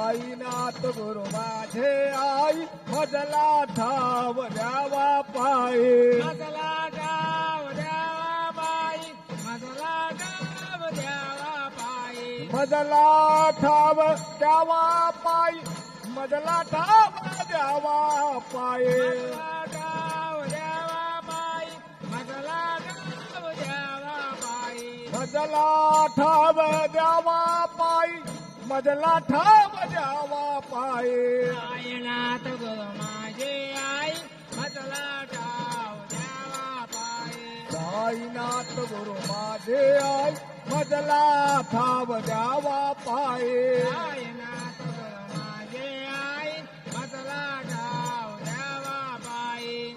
साईनाथ गुरु माझे आई मजला ठाव द्यावा पायी मजला डाव द्यावा बाई मजला डाव द्यावा बाई मजला ठाव द्यावा पायी मजला ठाव द्यावा पायी मजला डाव द्यावा बाई मजला डाव द्यावा बाई मजला ठाव द्यावा पायी मजला ठाव द्यावा पायी साईनाथ गुरु माझे आई मजला डाव द्यावा बाई साईनाथ गुरु माझे आई मजला ठाव द्यावा पायी साईनाथ गुरु माझे आई मजला डाव द्यावा बाई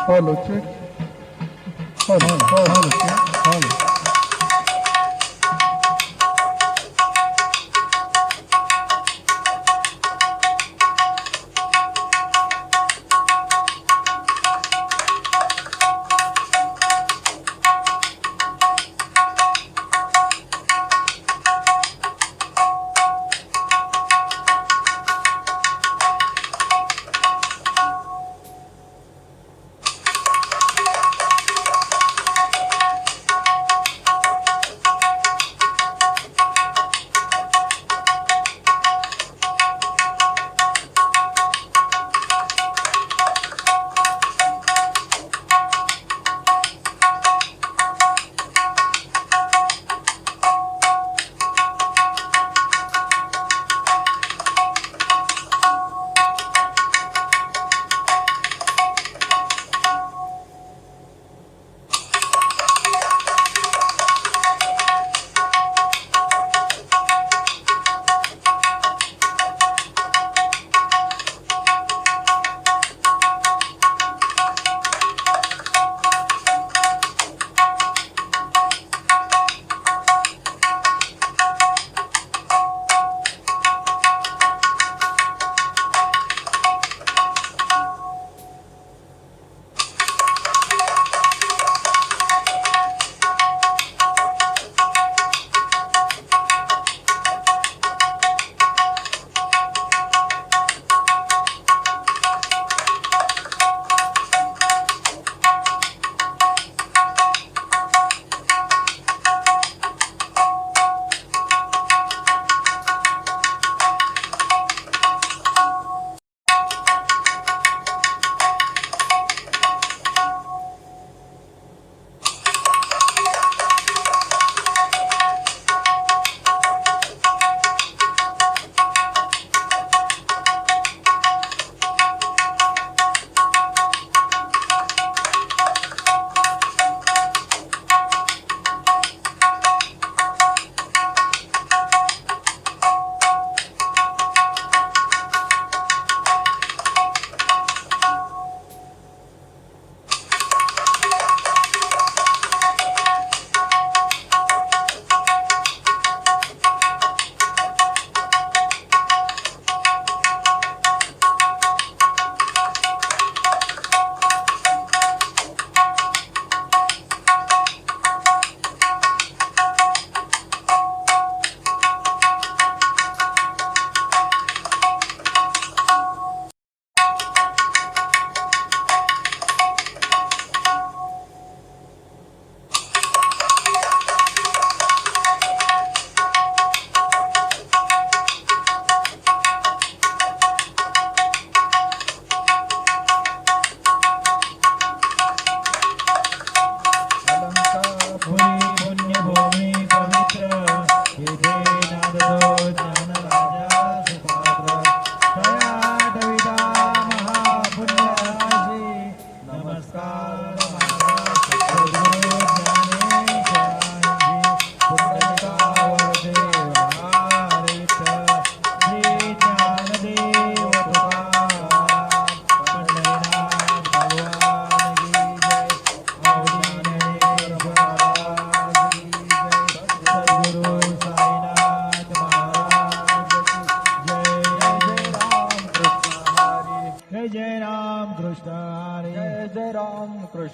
Hello, check. Hello, check. Hello.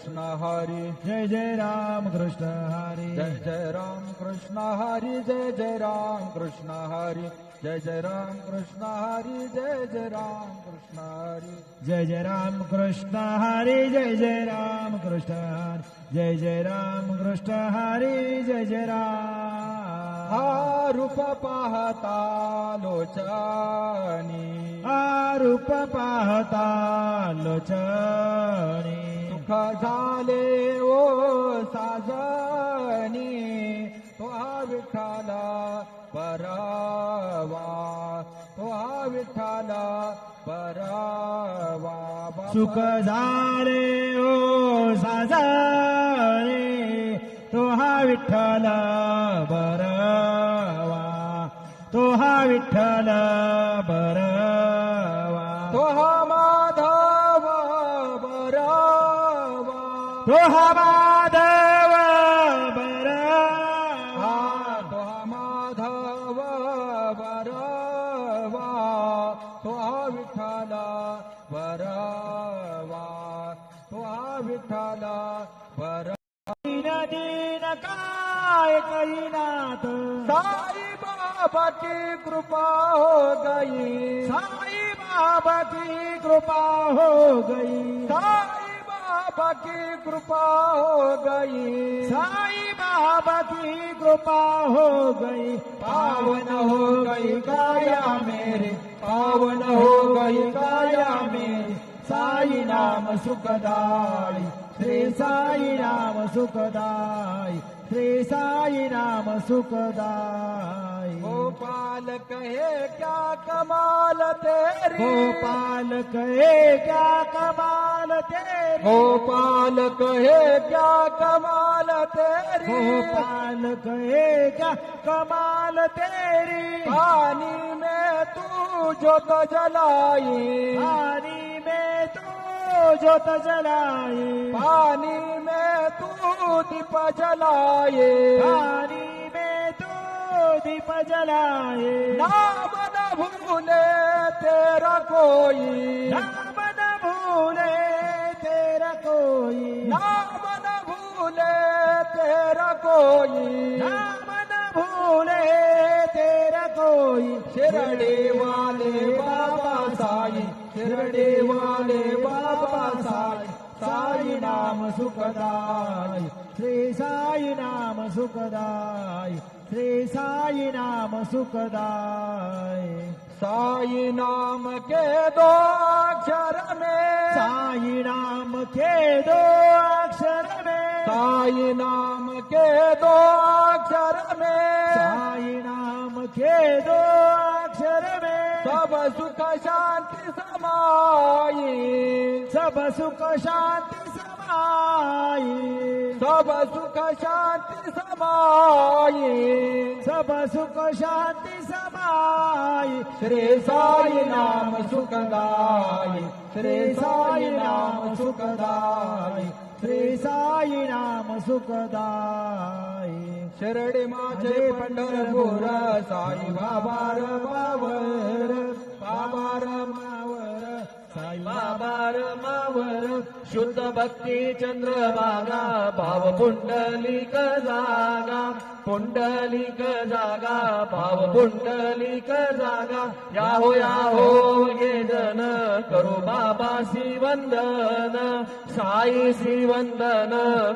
Krishna Hari जय जय राम कृष्ण हरी जय जय राम कृष्ण हरी जय जय राम कृष्ण हरी जय जय राम कृष्ण हरी जय जय राम कृष्ण हरी जय जय राम कृष्ण हरी जय जय राम कृष्ण हरी जय जय राम कृष्ण हरी जय जय राम हा रूप पाहता लोचनी रूप पाहता लोचनी सुख झाले ओ साजनी तो हा विठ्ठला परवा तो हा विठ्ठला परवा सुख झाले ओ साजरे तो हा विठ्ठल बरवा तो हा विठ्ठल बरवा तो हा माधव बरवा तो हा माधव बरवा तो हा माधव बरवा तो हा विठ्ठला बरवा तो हा विठ्ठला बरवा दीन दीन काय करीनाथ साई बाबा की कृपा हो गई साई बाबा की कृपा हो गई साई बाबा की कृपा हो गई साई बाबा की कृपा हो गई पावन हो गई काया मेरे पावन हो गई काया मेरी साई नाम सुखदाई श्री साई नाम सुखदाई श्री साई नाम सुखदाई गोपाल कहे क्या कमाल तेरी गोपाल कहे क्या कमाल तेरी गोपाल कहे क्या कमाल तेरी गोपाल कहे क्या कमाल तेरी पानी में तू जोत जलाई पानी में तू जोत जलाई पानी में तू दीप जलाए पानी में तू दीप जलाए नाम न भूले तेरा कोई नाम न भूले तेरा कोई नाम न भूले तेरा कोई नाम न भूले तेरा कोई शिरडी वाले बाबा साई शिरडी वाले बाबा साई साई नाम सुखदाई श्री साई नाम सुखदाई श्री साई नाम सुखदाई साई नाम के दो अक्षर में साई नाम के दो अक्षर में साई नाम के दो अक्षर में साई नाम के दो अक्षर में सब सुख शांति समाई सब सुख शांति समाई सब सुख शांति समाई सब सुख शांति समाई श्री साई नाम सुखदाई श्री साई नाम सुखदाई श्री साई नाम सुखदाई शिरडी माझे पंढरपूर साई बाबा रमावर बाबा रमावर साई बाबा रमावर शुद्ध भक्ती चंद्रभागा भाव पुंडलिक जागा पुंडलिक जागा भाव पुंडलिक जागा याहो ये जन करू बाबासी वंदन साईसी वंदन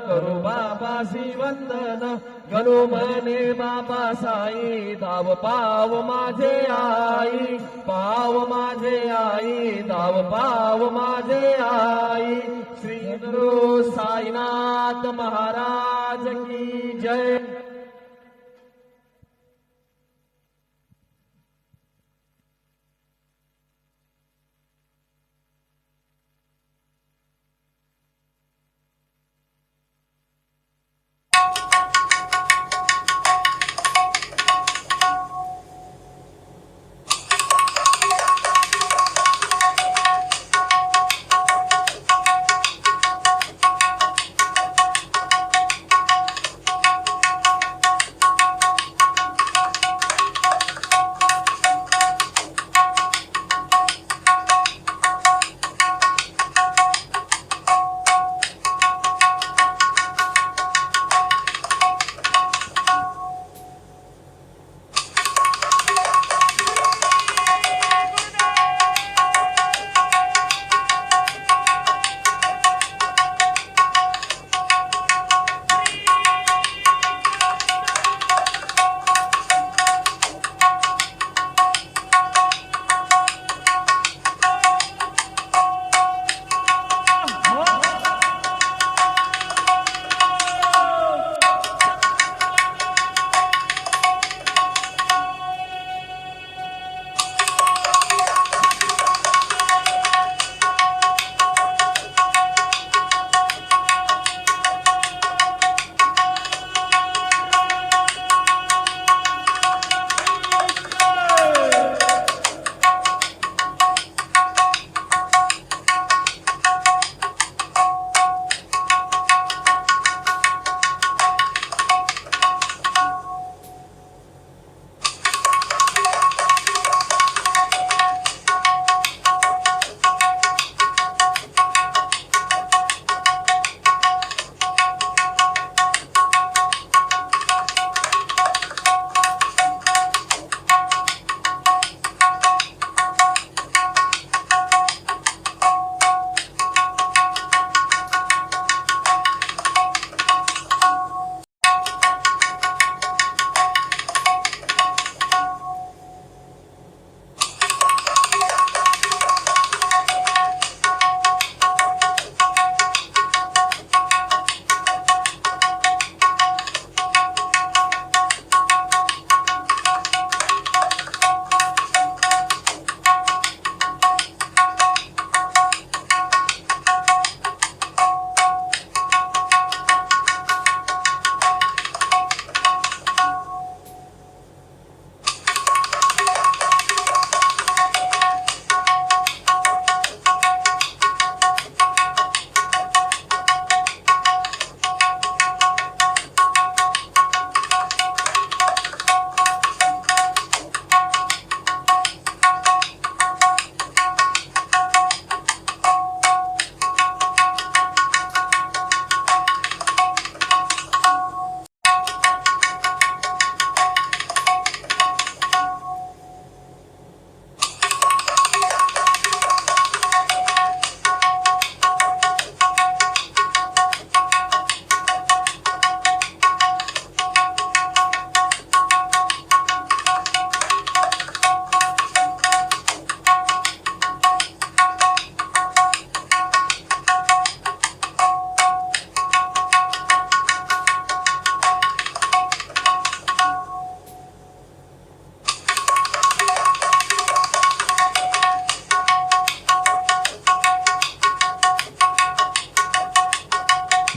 करू बाबासी वंदन गणू मने बाबा साई धाव पाव माझे आई पाव माझे आई धाव पाव माझे आई श्री गुरु साईनाथ महाराज की जय.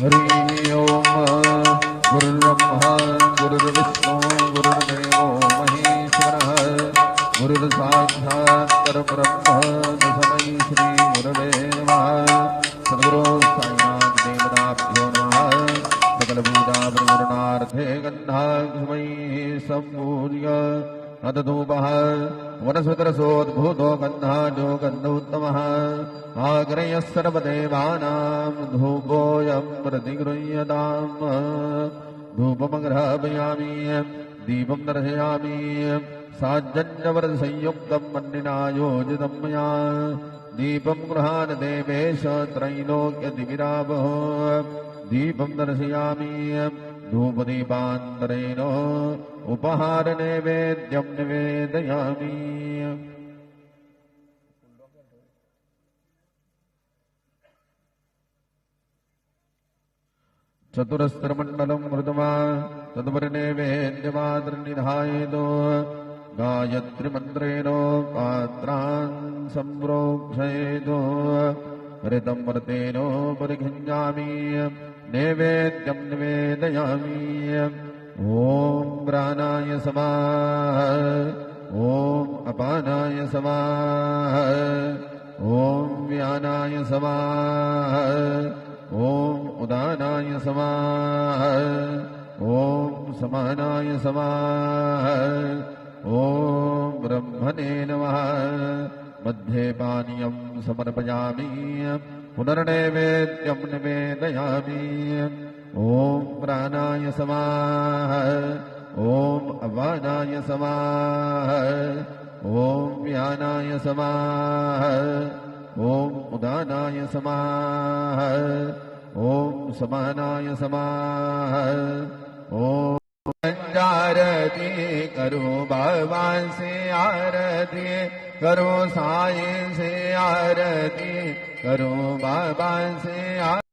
हरि ओम गुरुर्ब्रह्मा गुरुर्विष्णु गुरुर्देवो महेश्वरः गुरुर्साक्षात् परब्रह्म तस्मै श्री गुरवे नमः सद्गुरु साईनाथ देवताभ्यो नमः सकलभूतावृणार्थे गन्धाग्मयी सम्पूज्य अदधूपः वनस्पतिरसोद्भूतो गन्धाजो गन्धोत्तमः आग्रयः सर्वदेवानां धूपोऽयं प्रतिगृह्यताम् धूपमग्रापयामि दीपं दर्शयामि साज्जन्यवरसंयुक्तं मन्निना योजितं मया दीपं गृहाण देवेश त्रैलोक्यदिविरावः दीपं दर्शयामि धूपदीपान्तरेण उपहारनैवेद्यं निवेदयामि चतुरस्त्रमण्डलं मृदमा तद्वर्णैवेद्यमादृनिधायेतो गायत्रीमन्त्रेण पात्रान् सम्प्रोक्षयेतो हरितं व्रतेन परिघिञ्जामि नैवेद्यं निवेदयामि ॐ प्राणाय समाः ॐ अपानाय समाः ॐ व्यानाय समाः ॐ उदानाय समाः ॐ समानाय समाः ॐ ब्रह्मणे नमः मध्ये पानीयं समर्पयामि पुनर्नैवेद्यं निवेदयामि ॐ प्राणाय समाः ॐ अपानाय समाः ॐ व्यानाय समाः ॐ उदानाय समाः ॐ समानाय समाः ॐ आरती करो भगवान से आरती करो साईं से आरती करो भगवान से